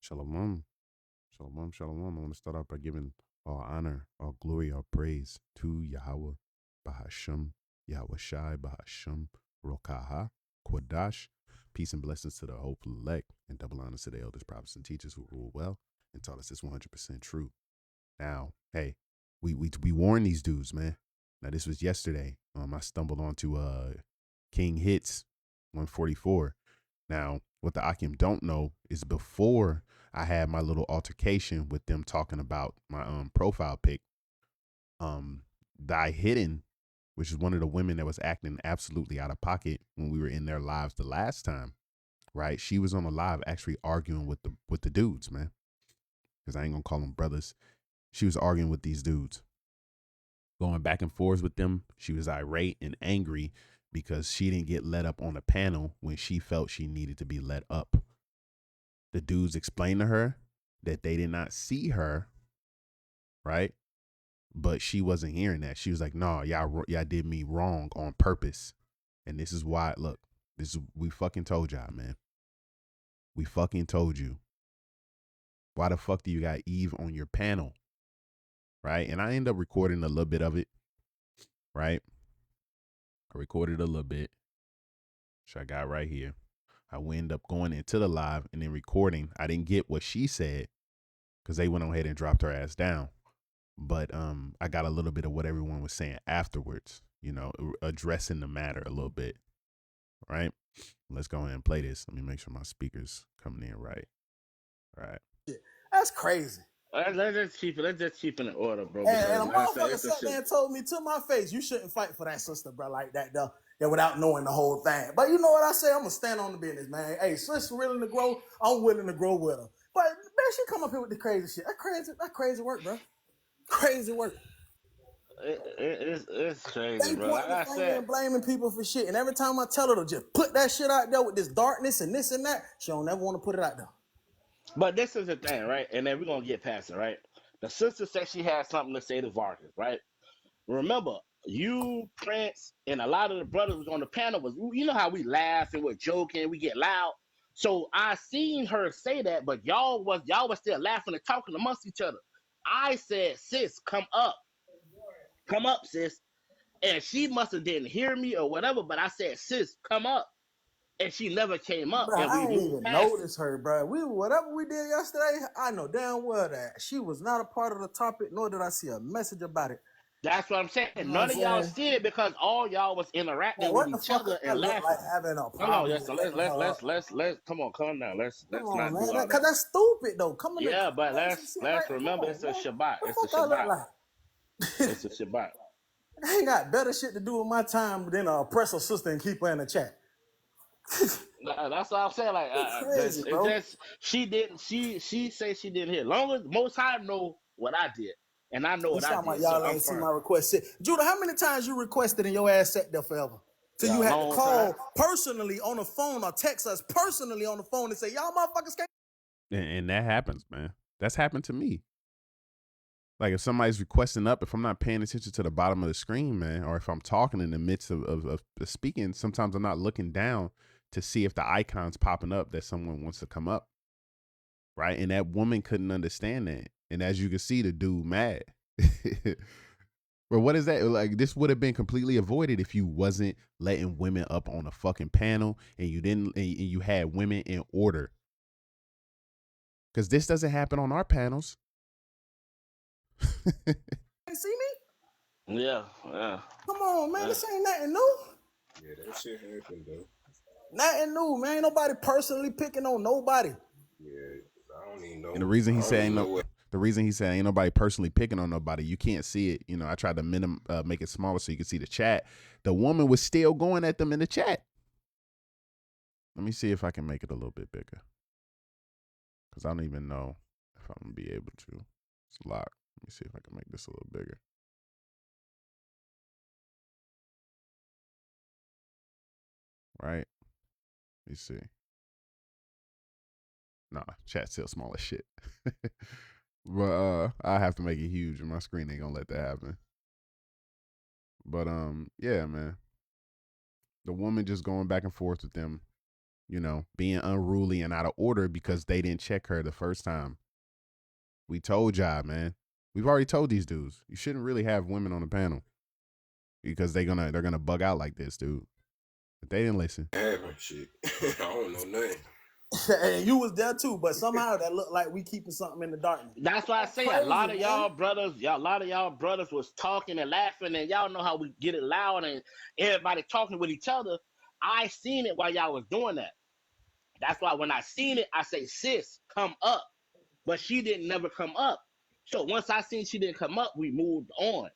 Shalom. Shalom, shalom. I want to start out by giving all honor, all glory, all praise to Yahweh, Bahasham, Yahweh Shai, Bahasham, Rokaha, Kwadash. Peace and blessings to the hopeful elect, and double honor to the elders, prophets, and teachers who rule well and taught us this 100% true. Now, hey, we warned these dudes, man. Now, this was yesterday. I stumbled onto King Hits 144. Now, what the Akim don't know is before I had my little altercation with them talking about my profile pic, Die Hidden, which is one of the women that was acting absolutely out of pocket when we were in their lives the last time, right? She was on a live actually arguing with the dudes, man. Because I ain't gonna call them brothers. She was arguing with these dudes, going back and forth with them. She was irate and angry because she didn't get let up on a panel when she felt she needed to be let up. The dudes explained to her that they did not see her, right? But she wasn't hearing that. She was like, "No, y'all did me wrong on purpose." And this is why, look, we fucking told y'all, man. We fucking told you. Why the fuck do you got Eve on your panel? Right? And I end up recording a little bit of it, right? I recorded a little bit, which I got right here. I end up going into the live and then recording. I didn't get what she said because they went on ahead and dropped her ass down. But I got a little bit of what everyone was saying afterwards, addressing the matter a little bit, right? Let's go ahead and play this. Let me make sure my speaker's coming in right. All right. That's crazy. Let's just keep it in order, bro. And a Because motherfucker sat there and told me to my face, you shouldn't fight for that sister, bro, like that, though, without knowing the whole thing. But you know what I say? I'm going to stand on the business, man. Hey, sister willing to grow, I'm willing to grow with her. But, man, she come up here with the crazy shit. That crazy work, bro. Crazy work. it's crazy, They bro. Like pointing I the finger said, and blaming people for shit. And every time I tell her to just put that shit out there with this darkness and this and that, she don't never want to put it out there. but this is the thing, right? And then we're gonna get past it, right? The sister said she had something to say to Vargas, right? Remember, you, Prince, and a lot of the brothers was on the panel. You know how we laugh and we're joking, we get loud. So I seen her say that, but y'all was still laughing and talking amongst each other. I said, sis, come up, sis. And she must have didn't hear me or whatever, but I said, sis, come up. And she never came up, Bro, and we I ain't moved even past it. notice her, bro. Whatever we did yesterday, I know damn well that she was not a part of the topic, nor did I see a message about it. That's what I'm saying. You know what I'm None of y'all saying? see it because all y'all was Like, interacting with what the each fuck other I and look like laughing. having a Hold on, problem yes. with So letting her up? let's come on, calm down. Come Let's on, not do man. all Cause that. that's stupid though. Coming to Yeah, but say some shit like let's that. Come remember on, it's a man. Shabbat. What the It's a fuck I look Shabbat. like? It's a Shabbat. I ain't got better shit to do with my time than oppress her sister and keep her in the chat. That's what I'm saying. Like, Crazy, it's bro. just she didn't. She say she didn't hear. Long as most High know what I did, and I know You what I sound like did, so y'all I'm ain't see fine. my request. Judah, how many times you requested and your ass sat there forever? Till Yeah, you a had to long time. call personally on the phone or text us personally on the phone and say, y'all motherfuckers can't. And that happens, man. That's happened to me. Like if somebody's requesting up, if I'm not paying attention to the bottom of the screen, man, or if I'm talking in the midst of speaking, sometimes I'm not looking down to see if the icon's popping up that someone wants to come up. Right. And that woman couldn't understand that. And as you can see, the dude mad. But what is that? Like this would have been completely avoided if you wasn't letting women up on a fucking panel and you didn't and you had women in order. Because this doesn't happen on our panels. See me? Yeah, yeah. Come on, man. yeah. This ain't nothing new. Yeah, that shit happened though. Nothing new, man. Ain't nobody personally picking on nobody. Yeah, I don't even know. And the reason he I don't said even know what. the reason he said ain't nobody personally picking on nobody, you can't see it. I tried to make it smaller so you could see the chat. The woman was still going at them in the chat. Let me see if I can make it a little bit bigger. Because I don't even know if I'm going to be able to. It's locked. Let me see if I can make this a little bigger. Right? Let me see. Nah, chat's still small as shit. But I have to make it huge and my screen ain't gonna let that happen. But yeah, man. The woman just going back and forth with them, being unruly and out of order because they didn't check her the first time. We told y'all, man. We've already told these dudes, you shouldn't really have women on the panel because they're gonna bug out like this, dude. But they didn't listen. Having shit. I don't know nothing. And you was there too, but somehow that looked like we keeping something in the darkness. That's why I say Crazy, a lot of man. y'all brothers was talking and laughing, and y'all know how we get it loud and everybody talking with each other. I seen it while y'all was doing that. That's why when I seen it, I say, sis, come up. But she didn't never come up. So once I seen she didn't come up, we moved on.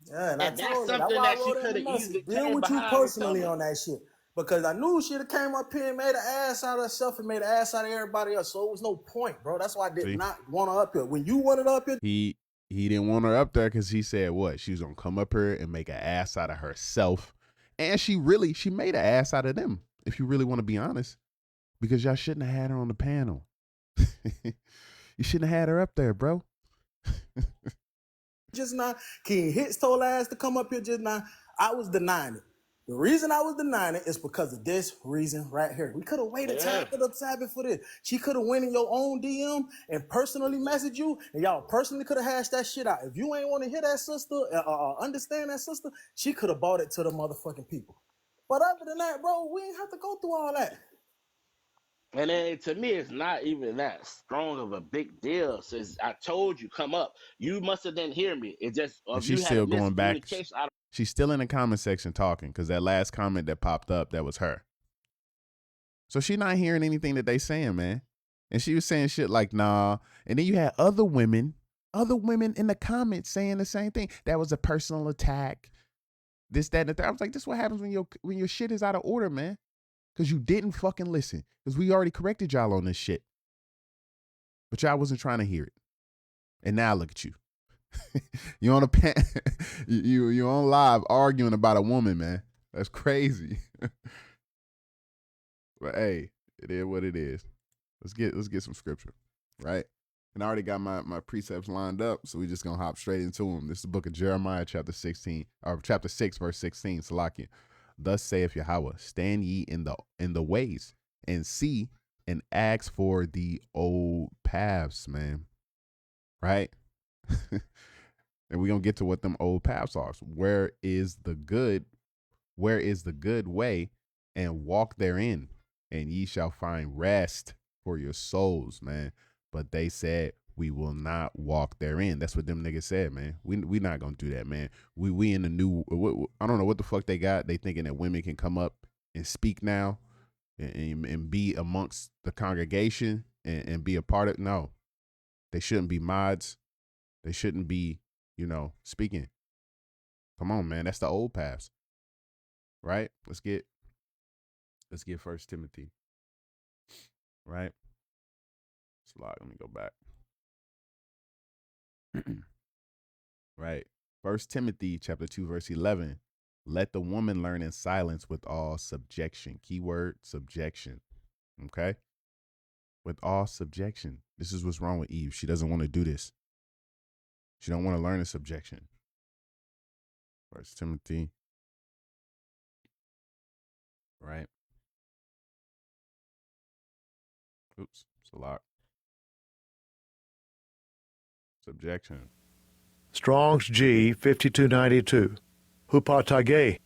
Yeah, and I And that's told her. That's something why I that she wrote in could the have easily message. Deal came with you behind and personally told on that shit. Because I knew she'd have came up here and made an ass out of herself and made an ass out of everybody else. So it was no point, bro. That's why I did See? not want her up here. When you wanted her up here, He didn't want her up there because he said what? She was gonna come up here and make an ass out of herself. And she made an ass out of them, if you really want to be honest. Because y'all shouldn't have had her on the panel. You shouldn't have had her up there, bro. just now, King Hits told her ass to come up here just now. I was denying it. The reason I was denying it is because of this reason right here. We could have waited time for the Sabbath for this. She could have went in your own DM and personally messaged you, and y'all personally could have hashed that shit out. If you ain't want to hear that sister, understand that sister, she could have bought it to the motherfucking people. But other than that, bro, we ain't have to go through all that. And then to me, it's not even that strong of a big deal. Since I told you, come up. You must have didn't hear me. It just, or And if you she's had a still going back. miscommunication, I She's still in the comment section talking because that last comment that popped up, that was her. So she not hearing anything that they saying, man. And she was saying shit like, nah. And then you had other women in the comments saying the same thing. That was a personal attack. This, that, and the third. I was like, this is what happens when your shit is out of order, man. Because you didn't fucking listen. Because we already corrected y'all on this shit. But y'all wasn't trying to hear it. And now look at you. You on a you on live arguing about a woman, man. That's crazy. But hey, it is what it is. Let's get some scripture, right? And I already got my precepts lined up, so we just gonna hop straight into them. This is the book of Jeremiah, chapter 6, verse 16. Salakia. Thus saith Yahweh, stand ye in the ways and see and ask for the old paths, man. Right? And we're gonna get to what them old paths are. So where is the good way, and walk therein, and ye shall find rest for your souls, man. But they said, we will not walk therein. That's what them niggas said, man. We not gonna do that, man. We in the new, I don't know what the fuck they got. They thinking that women can come up and speak now and be amongst the congregation and be a part of. No, they shouldn't be mods. They shouldn't be, speaking. Come on, man. That's the old paths. Right? Let's get 1 Timothy. Right? Slide. Let me go back. Right. 1 Timothy chapter 2, verse 11. Let the woman learn in silence with all subjection. Keyword, subjection. Okay? With all subjection. This is what's wrong with Eve. She doesn't want to do this. She don't want to learn in subjection. 1 Timothy. Right. Oops. It's a lot. Subjection. Strong's G 5292. Hupatage.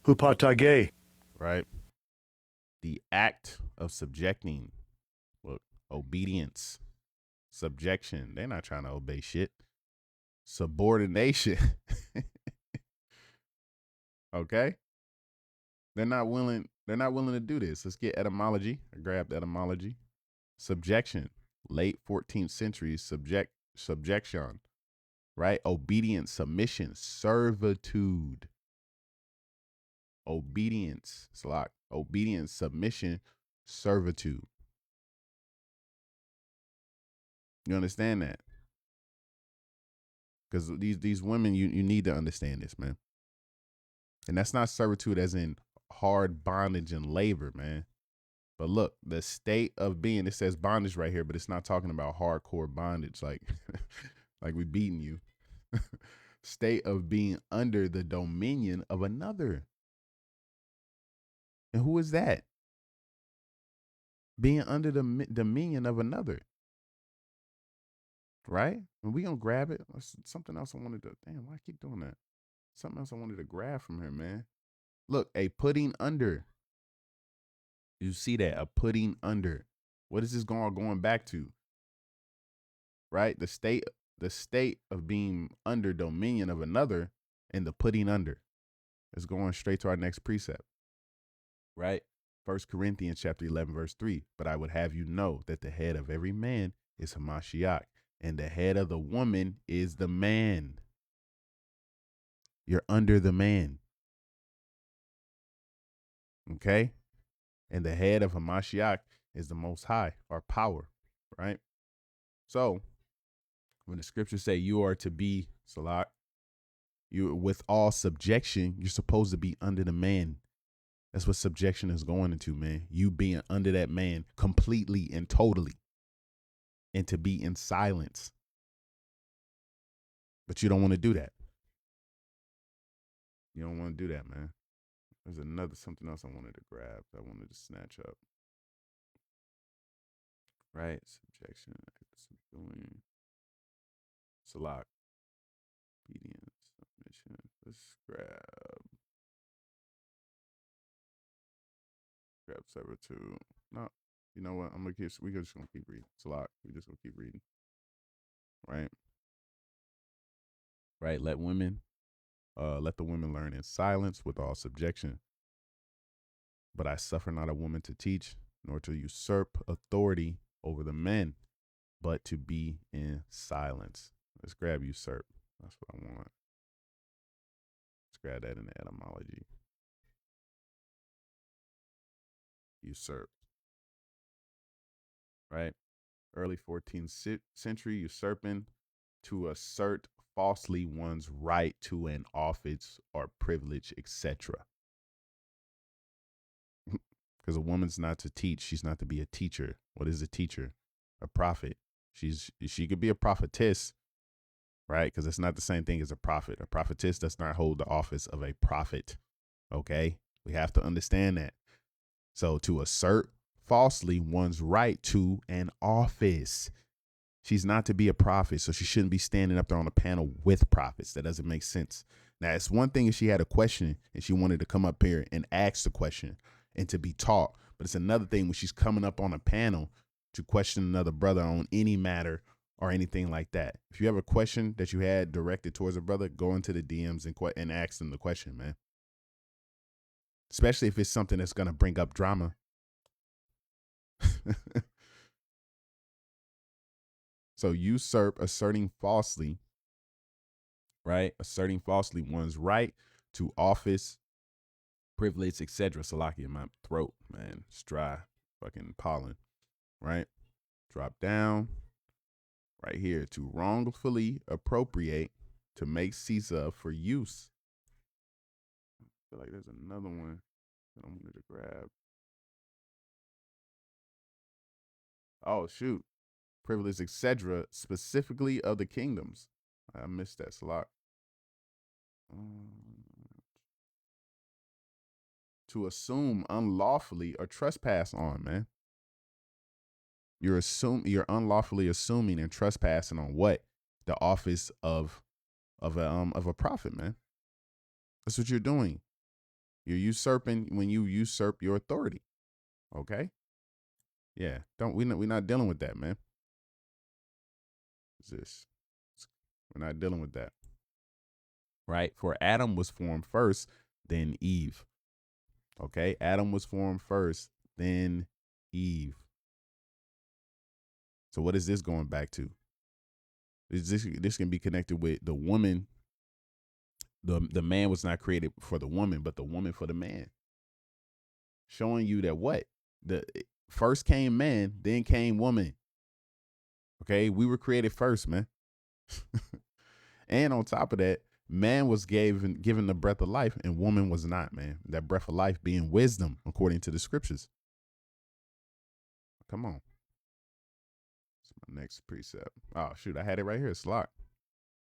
Hupatage. Right. The act of subjecting. Look, obedience. Subjection. They're not trying to obey shit. Subordination. Okay? They're not willing to do this. Let's get etymology. I grabbed etymology. Subjection. Late 14th century subjection. Right? Obedience, submission, servitude. Obedience. It's like obedience, submission, servitude. You understand that? Because these women, you need to understand this, man. And that's not servitude as in hard bondage and labor, man. But look, the state of being, it says bondage right here, but it's not talking about hardcore bondage, like we beating you. State of being under the dominion of another. And who is that? being under the dominion of another. Right? And we gonna grab it. Something else I wanted to. Damn, why I keep doing that? Something else I wanted to grab from her, man. Look, a putting under. You see that? A putting under. What is this going back to? Right? The state of being under dominion of another and the putting under. It's going straight to our next precept. Right? 1 Corinthians chapter 11, verse 3. But I would have you know that the head of every man is Hamashiach, and the head of the woman is the man. You're under the man. Okay? And the head of Hamashiach is the Most High, our power, right? So, when the scriptures say you are to be, Salat, you with all subjection, you're supposed to be under the man. That's what subjection is going into, man. You being under that man completely and totally. And to be in silence. But you don't want to do that. You don't want to do that, man. There's something else I wanted to grab. I wanted to snatch up. Right? Subjection. Subduing. Salak. Obedience. Submission. Let's grab Sever 2. No. You know what? We just gonna keep reading. Salak. We just gonna keep reading. Right? Right? Let the women learn in silence with all subjection. But I suffer not a woman to teach, nor to usurp authority over the men, but to be in silence. Let's grab usurp. That's what I want. Let's grab that in the etymology. Usurp. Right? Early 14th century, usurping, to assert falsely one's right to an office or privilege, etc. Because a woman's not to teach. She's not to be a teacher. What is a teacher? A prophet. She could be a prophetess, right? Because it's not the same thing as a prophet. A prophetess does not hold the office of a prophet. Okay? We have to understand that. So to assert falsely one's right to an office. She's not to be a prophet, so she shouldn't be standing up there on a panel with prophets. That doesn't make sense. Now, it's one thing if she had a question and she wanted to come up here and ask the question and to be taught. But it's another thing when she's coming up on a panel to question another brother on any matter or anything like that. If you have a question that you had directed towards a brother, go into the DMs and ask them the question, man. Especially if it's something that's going to bring up drama. So usurp, asserting falsely, right? Asserting falsely one's right to office, privilege, etc. Salaki in my throat, man. It's dry. Fucking pollen, right? Drop down. Right here. To wrongfully appropriate, to make cease of, for use. I feel like there's another one that I wanted to grab. Oh, shoot. Privilege, etc., specifically of the kingdoms. I missed that slot. To assume unlawfully or trespass on, man. You're unlawfully assuming and trespassing on what? The office of a prophet, man. That's what you're doing. You're usurping when you usurp your authority. Okay? Yeah. We're not dealing with that, man. What's this? We're not dealing with that. Right? For Adam was formed first, then Eve. Okay? Adam was formed first, then Eve. So what is this going back to? This can be connected with the woman. The man was not created for the woman, but the woman for the man. Showing you that what? The first came man, then came woman. Okay? We were created first, man. And on top of that, man was given the breath of life and woman was not, man. That breath of life being wisdom, according to the scriptures. Come on. It's my next precept. Oh, shoot. I had it right here. It's locked.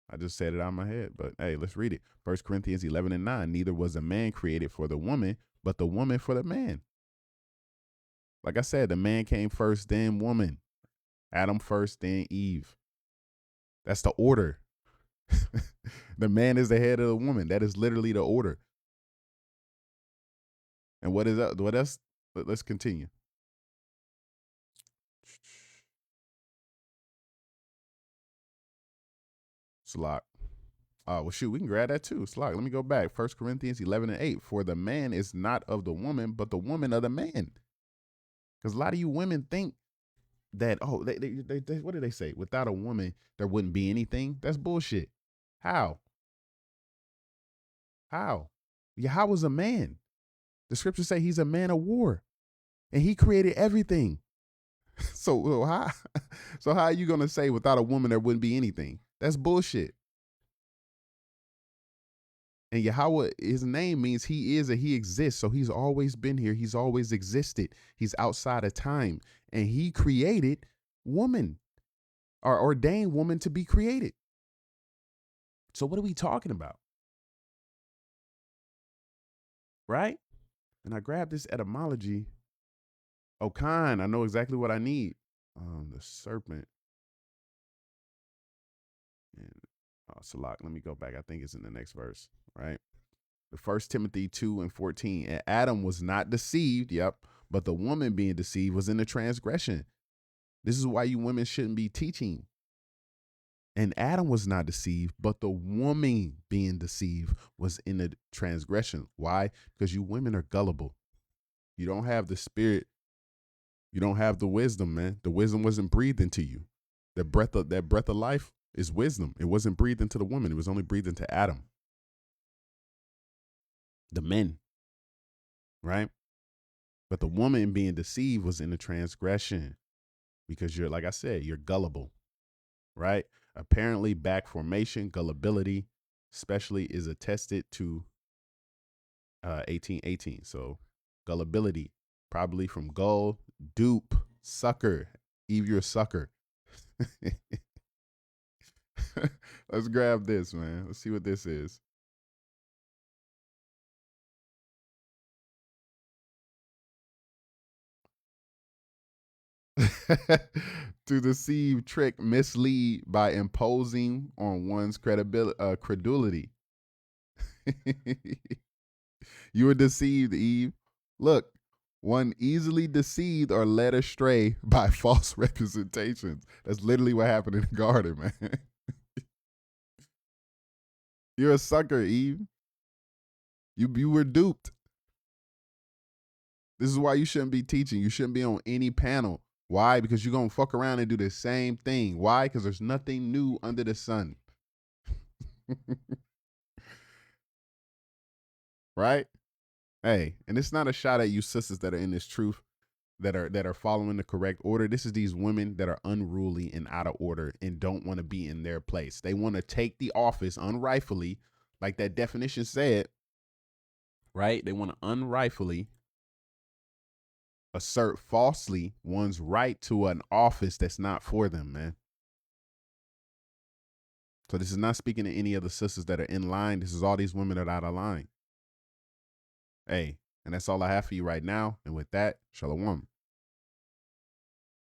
I just said it out of my head, but hey, let's read it. 1 Corinthians 11:9. Neither was a man created for the woman, but the woman for the man. Like I said, the man came first, then woman. Adam first, then Eve. That's the order. The man is the head of the woman. That is literally the order. And what is that? What else? Let's continue. Salak. Well, shoot, we can grab that too. Salak. Let me go back. 1 Corinthians 11:8. For the man is not of the woman, but the woman of the man. Because a lot of you women think that, oh, they what do they say? Without a woman, there wouldn't be anything. That's bullshit. How? Yahweh was a man. The scriptures say he's a man of war, and he created everything. So how are you gonna say without a woman there wouldn't be anything? That's bullshit. And Yahweh, his name means he is and he exists. So he's always been here. He's always existed. He's outside of time. And he created woman, or ordained woman to be created. So what are we talking about? Right? And I grabbed this etymology. Oh, kind. I know exactly what I need. The serpent. And Salak, let me go back. I think it's in the next verse, right? The 1 Timothy 2:14. And Adam was not deceived, but the woman being deceived was in the transgression. This is why you women shouldn't be teaching. And Adam was not deceived, but the woman being deceived was in the transgression. Why? Because you women are gullible. You don't have the spirit. You don't have the wisdom, man. The wisdom wasn't breathed into you. That breath of life is wisdom. It wasn't breathed into the woman. It was only breathed into Adam. The men, right? But the woman being deceived was in the transgression because you're, like I said, you're gullible, right? Apparently back formation, gullibility, especially is attested to 1818. So gullibility, probably from gull, dupe, sucker. Eve, you're a sucker. Let's grab this, man. Let's see what this is. To deceive, trick, mislead by imposing on one's credulity. You were deceived, Eve. Look, one easily deceived or led astray by false representations. That's literally what happened in the garden, man. You're a sucker, Eve. You were duped. This is why you shouldn't be teaching. You shouldn't be on any panel. Why? Because you're going to fuck around and do the same thing. Why? Because there's nothing new under the sun. Right? Hey, and it's not a shot at you sisters that are in this truth, that are following the correct order. This is these women that are unruly and out of order and don't want to be in their place. They want to take the office unrightfully, like that definition said, right? They want to unrightfully assert falsely one's right to an office that's not for them, man. So this is not speaking to any of the sisters that are in line. This is all these women that are out of line. Hey, and that's all I have for you right now. And with that, shalom.